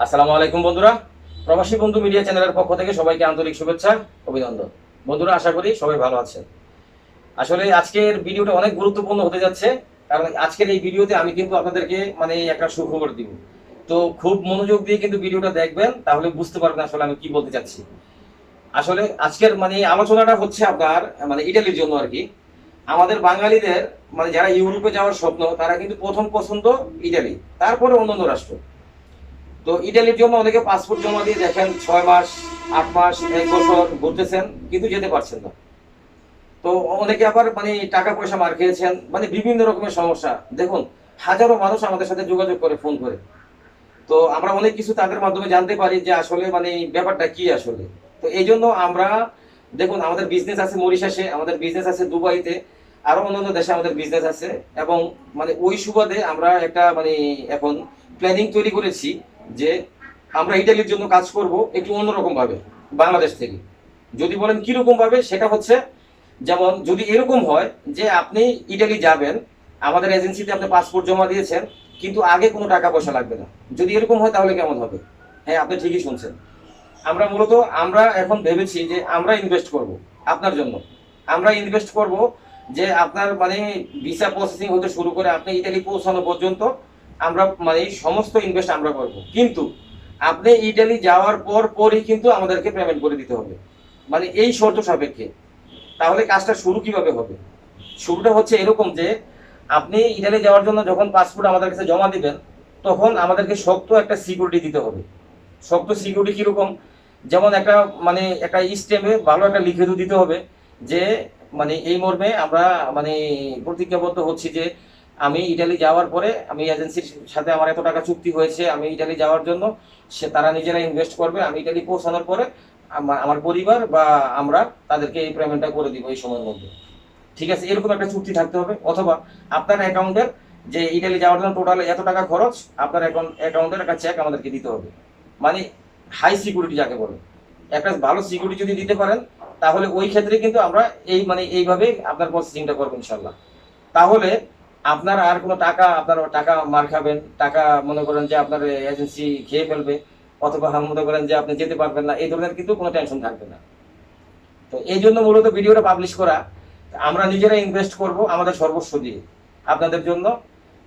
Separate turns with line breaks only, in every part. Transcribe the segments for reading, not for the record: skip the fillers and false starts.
আসসালামু আলাইকুম বন্ধুরা, প্রবাসী বন্ধু মিডিয়া চ্যানেলের পক্ষ থেকে সবাইকে আন্তরিক শুভেচ্ছা, অভিনন্দন। বন্ধুরা, আশা করি সবাই ভালো আছেন। আসলে আজকের ভিডিওটা অনেক গুরুত্বপূর্ণ হতে যাচ্ছে, কারণ আজকের এই ভিডিওতে আমি কিন্তু আপনাদেরকে একটা সুখবর দিব। তো খুব মনোযোগ দিয়ে কিন্তু ভিডিওটা দেখবেন, তাহলে বুঝতে পারবেন আসলে আমি কি বলতে চাচ্ছি। আসলে আজকের আলোচনাটা হচ্ছে আপনার ইটালির জন্য আর কি। আমাদের বাঙালিদের যারা ইউরোপে যাওয়ার স্বপ্ন, তারা কিন্তু প্রথম পছন্দ ইটালি, তারপরে অন্যান্য রাষ্ট্র। তো ইটালির জন্য অনেকে পাসপোর্ট জমা দিয়ে দেখেন 6 মাস, 8 মাস, 1 বছর ঘুরতেছেন, কিন্তু যেতে পারছেন না। তো অনেকে আবার টাকা পয়সা মার খেয়েছেন, বিভিন্ন রকমের সমস্যা। দেখুন, হাজারো মানুষ আমাদের সাথে যোগাযোগ করে, ফোন করে। তো আমরা অনেক কিছু তাদের মাধ্যমে জানতে পারি যে আসলে ব্যাপারটা কি আসলে। তো এই জন্য আমরা, দেখুন, আমাদের বিজনেস আছে মরিশাসে, আমাদের বিজনেস আছে দুবাইতে, আরো অন্যান্য দেশে আমাদের বিজনেস আছে। এবং ওই সুবাদে আমরা একটা এখন প্ল্যানিং তৈরি করেছি যে আমরা ইটালির জন্য কাজ করব একটু অন্যরকম ভাবে, বাংলাদেশ থেকে। যদি বলেন কিরকম ভাবে, সেটা হচ্ছে, যেমন যদি এরকম হয় যে আপনি ইটালি যাবেন, আমাদের এজেন্সিতে আপনি পাসপোর্ট জমা দিয়েছেন, কিন্তু আগে কোনো টাকা পয়সা লাগবে না। যদি এরকম হয় তাহলে কেমন হবে? হ্যাঁ, আপনি ঠিকই শুনছেন। আমরা এখন ভেবেছি যে আমরা ইনভেস্ট করব আপনার জন্য। আমরা ইনভেস্ট করব যে আপনার ভিসা প্রসেসিং হতে শুরু করে আপনি ইটালি পৌঁছানো পর্যন্ত আমরা সমস্ত ইনভেস্ট আমরা করব। কিন্তু আপনি ইটালি যাওয়ার পরই কিন্তু আমাদেরকে পেমেন্ট করে দিতে হবে, এই শর্ত সাপেক্ষে। তাহলে কাজটা শুরু কিভাবে হবে? শুরুটা হচ্ছে এরকম যে আপনি ইটালি যাওয়ার জন্য যখন পাসপোর্ট আমাদের কাছে জমা দিবেন, তখন আমাদেরকে শক্ত একটা সিকিউরিটি দিতে হবে। শক্ত সিকিউরিটি কিরকম? যেমন একটা স্টেমে ভালো একটা লিখিত দিতে হবে যে এই মর্মে আমরা প্রতিজ্ঞাবদ্ধ হচ্ছি যে আমি ইটালি যাওয়ার পরে, আমি এজেন্সির সাথে আমার এত টাকা চুক্তি হয়েছে, আমি ইটালি যাওয়ার জন্য, তারা নিজেরা ইনভেস্ট করবে, আমি ইটালি পৌঁছানোর পরে আমার পরিবার বা আমরা তাদেরকে এই পেমেন্টটা করে দিব এই সময়ের মধ্যে। ঠিক আছে, এরকম একটা চুক্তি থাকতে হবে। অথবা আপনার অ্যাকাউন্টের, যে ইটালি যাওয়ার জন্য টোটাল এত টাকা খরচ, আপনার অ্যাকাউন্টের একটা চেক আমাদেরকে দিতে হবে। হাই সিকিউরিটি যাকে বলে, একটা ভালো সিকিউরিটি যদি দিতে পারেন, তাহলে ওই ক্ষেত্রে কিন্তু আমরা এইভাবে আপনার প্রসেসিংটা করবো ইনশাল্লাহ। তাহলে আপনার আর কোনো আপনার টাকা মার খাবেন, টাকা মনে করেন যে আপনার এজেন্সি খেয়ে ফেলবে, অথবা মনে করেন যে আপনি যেতে পারবেন না, এই ধরনের কিন্তু কোনো টেনশন থাকবে না। তো এই জন্য মূলত ভিডিওটা পাবলিশ করা। আমরা নিজেরা ইনভেস্ট করব আমাদের সর্বস্ব দিয়ে আপনাদের জন্য।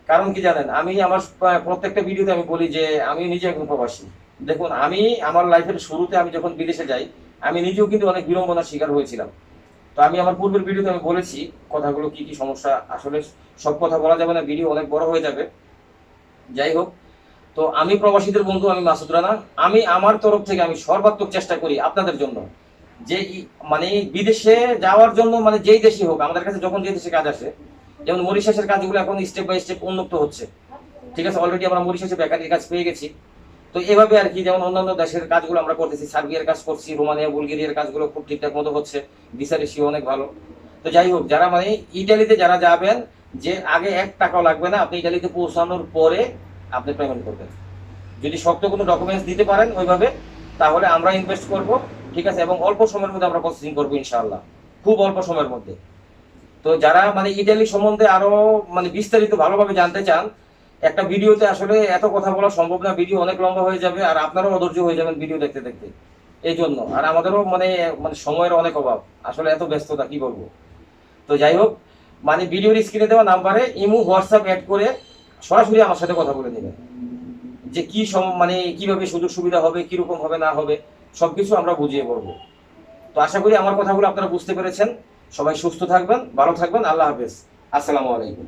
কারণ কি জানেন, আমি আমার প্রত্যেকটা ভিডিওতে আমি বলি যে আমি নিজে একজন প্রবাসী। দেখুন, আমি আমার লাইফের শুরুতে আমি যখন বিদেশে যাই, আমি নিজেও কিন্তু অনেক বিড়ম্বনার শিকার হয়েছিলাম। তো আমি আমার পূর্বের ভিডিওতে আমি বলেছি কথাগুলো, কি কি সমস্যা। আসলে সব কথা বলা যাবে না, ভিডিও অনেক বড় হয়ে যাবে। যাই হোক, তো আমি প্রবাসীদের বন্ধু, আমি মাসুদ রানা। আমি আমার তরফ থেকে আমি সর্বাত্মক চেষ্টা করি আপনাদের জন্য যে বিদেশে যাওয়ার জন্য, যেই দেশে হোক, আমাদের কাছে যখন যে দেশে কাজ আসে, যেমন মরিশাসের কাজগুলো এখন স্টেপ বাই স্টেপ উন্নত হচ্ছে। ঠিক আছে, অলরেডি আমরা মরিশাসে বেকারির কাজ পেয়ে গেছি। তো এভাবে আর কি, যেমন অন্যান্য দেশের কাজগুলো আমরা করতেছি, সার্বিয়ার কাজ করছি, রোমানিয়া, বুলগেরিয়ার কাজগুলো খুব ঠিকঠাক মতো হচ্ছে, ভিসা রেশিও অনেক ভালো। তো যাই হোক, যারা ইটালিতে যারা যাবেন, যে আগে 1 টাকাও লাগবে না, আপনি ইটালিতে পৌঁছানোর পরে আপনি পেমেন্ট করবেন। যদি শক্ত কোনো ডকুমেন্টস দিতে পারেন ওইভাবে, তাহলে আমরা ইনভেস্ট করব। ঠিক আছে, এবং অল্প সময়ের মধ্যে আমরা প্রসেসিং করবো ইনশাআল্লাহ, খুব অল্প সময়ের মধ্যে। তো যারা ইটালি সম্বন্ধে আরো বিস্তারিত ভালোভাবে জানতে চান, একটা ভিডিওতে আসলে এত কথা বলা সম্ভব না, ভিডিও অনেক লম্বা হয়ে যাবে, আর আপনারাও অধৈর্য হয়ে যাবেন ভিডিও দেখতে দেখতে। এই জন্য আর আমাদেরও সময়ের অনেক অভাব, আসলে এত ব্যস্ততা কি বলবো। তো যাই হোক, ভিডিওর স্ক্রিনে দেওয়া নাম্বারে ইমো, হোয়াটসঅ্যাপ অ্যাড করে সরাসরি আমার সাথে কথা বলে নেবেন, যে কি কিভাবে সুযোগ সুবিধা হবে, কিরকম হবে না হবে, সবকিছু আমরা বুঝিয়ে বলবো। তো আশা করি আমার কথাগুলো আপনারা বুঝতে পেরেছেন। সবাই সুস্থ থাকবেন, ভালো থাকবেন। আল্লাহ হাফেজ। আসসালামু আলাইকুম।